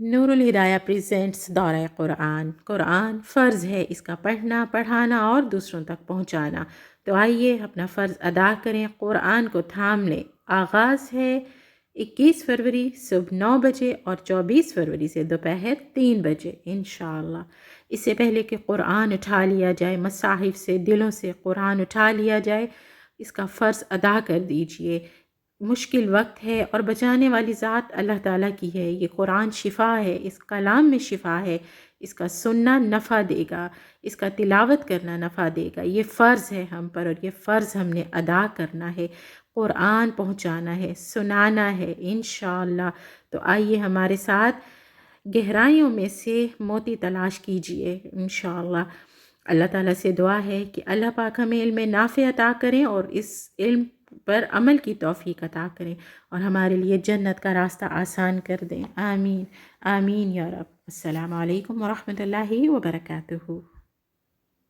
نور الہدایہ presents دورہ قرآن۔ قرآن فرض ہے اس کا پڑھنا، پڑھانا اور دوسروں تک پہنچانا۔ تو آئیے اپنا فرض ادا کریں، قرآن کو تھام لیں۔ آغاز ہے 21 فروری صبح 9 بجے اور 24 فروری سے دوپہر 3 بجے انشاءاللہ۔ اس سے پہلے کہ قرآن اٹھا لیا جائے، مصاحف سے دلوں سے قرآن اٹھا لیا جائے، اس کا فرض ادا کر دیجئے۔ مشکل وقت ہے اور بچانے والی ذات اللہ تعالیٰ کی ہے۔ یہ قرآن شفا ہے، اس کلام میں شفا ہے، اس کا سننا نفع دے گا، اس کا تلاوت کرنا نفع دے گا۔ یہ فرض ہے ہم پر اور یہ فرض ہم نے ادا کرنا ہے، قرآن پہنچانا ہے، سنانا ہے انشاءاللہ۔ تو آئیے ہمارے ساتھ گہرائیوں میں سے موتی تلاش کیجئے انشاءاللہ۔ اللہ تعالیٰ سے دعا ہے کہ اللہ پاک ہمیں علم نافع عطا کریں اور اس علم پر عمل کی توفیق عطا کریں اور ہمارے لیے جنت کا راستہ آسان کر دیں۔ آمین آمین یا رب۔ السلام علیکم ورحمۃ اللہ وبرکاتہ۔